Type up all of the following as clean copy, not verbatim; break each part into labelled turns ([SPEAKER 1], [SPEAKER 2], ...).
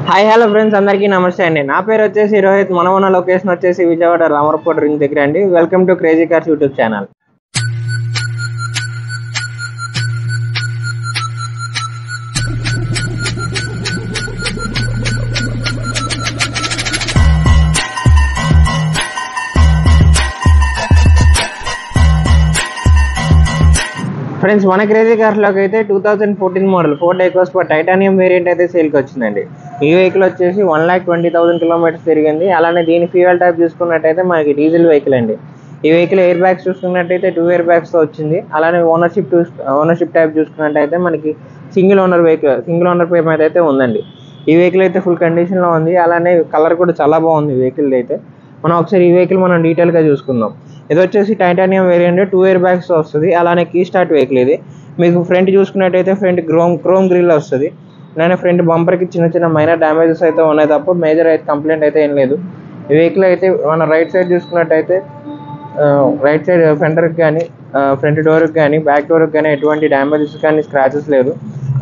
[SPEAKER 1] Hi hello friends, అందరికీ నమస్తే అండి. నా పేరు వచ్చేసి రోహిత్. మనం ఉన్న లొకేషన్ వచ్చేసి విజయవాడ రామరకోట రింగ్ దగ్గర అండి. Welcome to crazy cars YouTube channel. Friends, మన క్రేజీ కార్స్లోకి అయితే 2014 model Ford EcoSport titanium variant అయితే సేల్కి వచ్చిందండి. ఈ వెహికల్ వచ్చేసి 1,20,000 కిలోమీటర్స్ తిరిగింది. అలానే దీని ఫ్యూయల్ టైప్ చూసుకున్నట్టయితే మనకి డీజిల్ వెహికల్ అండి. ఈ వెహికల్ ఎయిర్ బ్యాగ్స్ చూసుకున్నట్టయితే 2 ఎయిర్ బ్యాగ్స్తో వచ్చింది. అలానే ఓనర్షిప్ టైప్ చూసుకున్నట్టయితే మనకి సింగిల్ ఓనర్ పేరు మీద అయితే ఉందండి. ఈ వెహికల్ అయితే ఫుల్ కండిషన్లో ఉంది. అలానే కలర్ కూడా చాలా బాగుంది ఈ వెహికల్ అయితే. మనం ఒకసారి ఈ వెహికల్ మనం డీటెయిల్గా చూసుకుందాం. ఇది వచ్చేసి టైటానియం వేరియంట్ 2 ఎయిర్ బ్యాగ్స్ వస్తుంది. అలానే కీ స్టార్ట్ వెహికల్ ఇది. మీకు ఫ్రంట్ చూసుకున్నట్టయితే ఫ్రంట్ క్రోమ్ గ్రిల్ వస్తుంది. అలానే ఫ్రంట్ బంపర్కి చిన్న మైనర్ డ్యామేజెస్ అయితే ఉన్నాయి తప్ప మేజర్ అయితే కంప్లైంట్ అయితే ఏం లేదు. ఈ వెహికల్ అయితే మన రైట్ సైడ్ చూసుకున్నట్టయితే రైట్ సైడ్ ఫెండర్కి కానీ ఫ్రంట్ డోర్కి కానీ బ్యాక్ డోర్కి కానీ ఎటువంటి డ్యామేజెస్ కానీ స్క్రాచెస్ లేదు.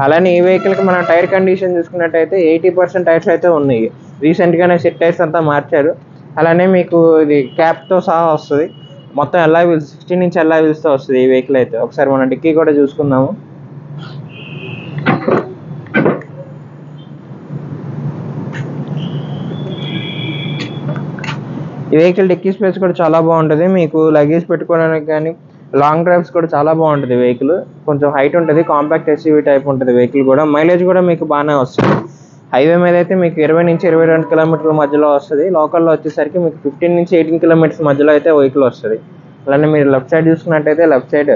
[SPEAKER 1] అలానే ఈ వెహికల్కి మన టైర్ కండిషన్ చూసుకున్నట్టయితే 80% టైర్స్ అయితే ఉన్నాయి. రీసెంట్గానే సెట్ టైర్స్ అంతా మార్చారు. అలానే మీకు ఇది క్యాప్తో సహా వస్తుంది. మొత్తం అల్లాయ్ వీల్స్ 16 ఇంచ్ అల్లాయ్ వీల్స్తో వస్తుంది ఈ వెహికల్ అయితే. ఒకసారి మనం డిక్కీ కూడా చూసుకుందాము. ఈ వెహికల్ డిక్కీ స్పేస్ కూడా చాలా బాగుంటుంది. మీకు లగేజ్ పెట్టుకోవడానికి కానీ లాంగ్ డ్రైవ్స్ కూడా చాలా బాగుంటుంది. వెహికల్ కొంచెం హైట్ ఉంటుంది, కాంపాక్ట్ ఎస్యూవీ టైప్ ఉంటుంది వెహికల్ కూడా. మైలేజ్ కూడా మీకు బాగానే వస్తుంది. హైవే మీద అయితే మీకు 20 నుంచి 22 కిలోమీటర్ల మధ్యలో వస్తుంది. లోకల్లో వచ్చేసరికి మీకు 15 నుంచి 18 కిలోమీటర్స్ మధ్యలో అయితే వెహికల్ వస్తుంది. అలానే మీరు లెఫ్ట్ సైడ్ చూసుకున్నట్టయితే లెఫ్ట్ సైడ్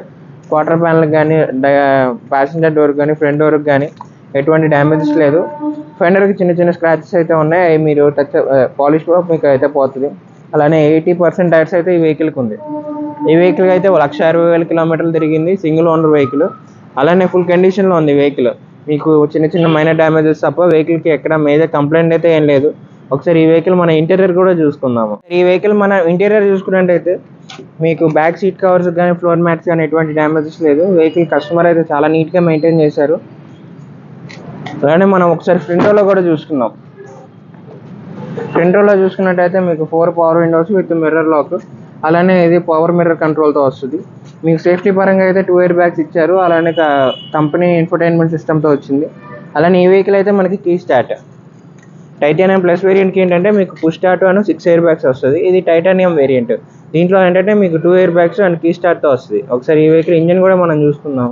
[SPEAKER 1] క్వార్టర్ ప్యానల్కి కానీ ప్యాసింజర్ డోర్కి కానీ ఫ్రంట్ డోర్కి కానీ ఎటువంటి డ్యామేజెస్ లేదు. ఫెండర్కి చిన్న స్క్రాచెస్ అయితే ఉన్నాయి. అవి మీరు పాలిష్ మీకు అయితే పోతుంది. అలానే 80% టైర్స్ అయితే ఈ వెహికల్కి ఉంది. ఈ వెహికల్ అయితే 1,60,000 కిలోమీటర్లు తిరిగింది. Single owner vehicle. అలానే ఫుల్ కండిషన్లో ఉంది వెహికల్. మీకు చిన్న మైనర్ డ్యామేజెస్ తప్ప వెహికల్కి ఎక్కడ మేజర్ కంప్లైంట్ అయితే ఏం లేదు. ఒకసారి ఈ వెహికల్ మన ఇంటీరియర్ కూడా చూసుకుందాము. ఈ వెహికల్ మన ఇంటీరియర్ చూసుకున్నట్టయితే మీకు బ్యాక్ సీట్ కవర్స్ కానీ ఫ్లోర్ మ్యాట్స్ కానీ ఎటువంటి డ్యామేజెస్ లేదు. వెహికల్ కస్టమర్ అయితే చాలా నీట్గా మెయింటైన్ చేశారు. అలానే మనం ఒకసారి ఫ్రంట్ రోలో కూడా చూసుకుందాం. ఫ్రంట్ రోలో చూసుకున్నట్టయితే మీకు 4 power windows with mirror lock. అలానే ఇది పవర్ మిర్రర్ కంట్రోల్తో వస్తుంది. మీకు సేఫ్టీ పరంగా అయితే 2 ఎయిర్ బ్యాగ్స్ ఇచ్చారు. అలానే కంపెనీ ఇన్ఫోటైన్మెంట్ సిస్టమ్తో వచ్చింది. అలానే ఈ వెహికల్ అయితే మనకి కీ స్టార్ట్. టైటానియం ప్లస్ వేరియంట్కి ఏంటంటే మీకు పుష్ స్టార్ట్ అని 6 ఎయిర్ బ్యాగ్స్ వస్తుంది. ఇది టైటానియం వేరియంట్. దీంట్లో ఏంటంటే మీకు 2 ఎయిర్ బ్యాగ్స్ అండ్ కీ స్టార్ట్తో వస్తుంది. ఒకసారి ఈ వెహికల్ ఇంజిన్ కూడా మనం చూసుకుందాం.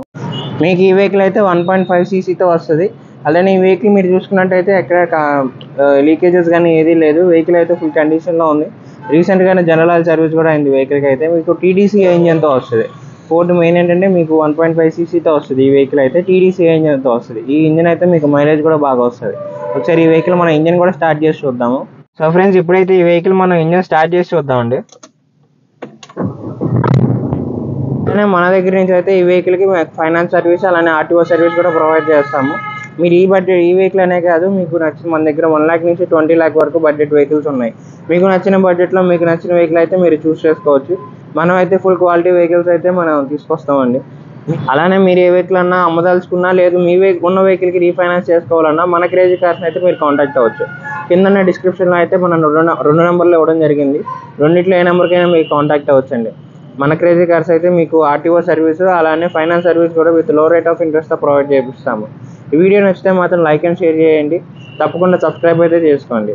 [SPEAKER 1] మీకు ఈ వెహికల్ అయితే 1.5 cc వస్తుంది. అలానే ఈ వెహికల్ మీరు చూసుకున్నట్టయితే ఎక్కడ లీకేజెస్ కానీ ఏదీ లేదు. వెహికల్ అయితే ఫుల్ కండిషన్లో ఉంది. రీసెంట్గానే జనరల్ ఆయిల్ సర్వీస్ కూడా అయింది వెహికల్కి అయితే. మీకు టీడీసీ ఇంజన్తో వస్తుంది. ఫోర్డ్ మెయిన్ ఏంటంటే మీకు 1.5 cc వస్తుంది. ఈ వెహికల్ అయితే టీడీసీ ఇంజన్తో వస్తుంది. ఈ ఇంజన్ అయితే మీకు మైలేజ్ కూడా బాగా వస్తుంది. ఒకసారి ఈ వెహికల్ మన ఇంజన్ కూడా స్టార్ట్ చేసి చూద్దాము. సో ఫ్రెండ్స్, ఇప్పుడైతే ఈ వెహికల్ మనం ఇంజన్ స్టార్ట్ చేసి చూద్దామండి. మన దగ్గర నుంచి అయితే ఈ వెహికల్కి ఫైనాన్స్ సర్వీస్ అలానే ఆర్టీఓ సర్వీస్ కూడా ప్రొవైడ్ చేస్తాము. మీరు ఈ వెహికల్ అనే కాదు, మీకు నచ్చిన మన దగ్గర 1 lakh నుంచి 20 lakh వరకు బడ్జెట్ వెహికల్స్ ఉన్నాయి. మీకు నచ్చిన బడ్జెట్లో మీకు నచ్చిన వెహికల్ అయితే మీరు చూస్ చేసుకోవచ్చు. మనం అయితే ఫుల్ క్వాలిటీ వెహికల్స్ అయితే మనం తీసుకొస్తామండి. అలానే మీరు ఏ వెహికల్ అన్నా అమ్మదలుచుకున్నా లేదు మీ ఉన్న వెహికల్కి రీఫైనాన్స్ చేసుకోవాలన్నా మన క్రేజీ కార్స్ని అయితే మీరు కాంటాక్ట్ అవ్వచ్చు. కింద డిస్క్రిప్షన్లో అయితే మనం 2 నెంబర్లు ఇవ్వడం జరిగింది. రెండిట్లో ఏ నెంబర్కైనా మీరు కాంటాక్ట్ అవ్వచ్చండి. మన క్రేజీ కార్స్ అయితే మీకు ఆర్టీఓ సర్వీస్ అలానే ఫైనాన్స్ సర్వీస్ కూడా విత్ లో రేట్ ఆఫ్ ఇంట్రెస్ట్తో ప్రొవైడ్ చేపిస్తాము. ఈ వీడియో నచ్చితే మాత్రం లైక్ అండ్ షేర్ చేయండి. తప్పకుండా సబ్స్క్రైబ్ అయితే చేసుకోండి.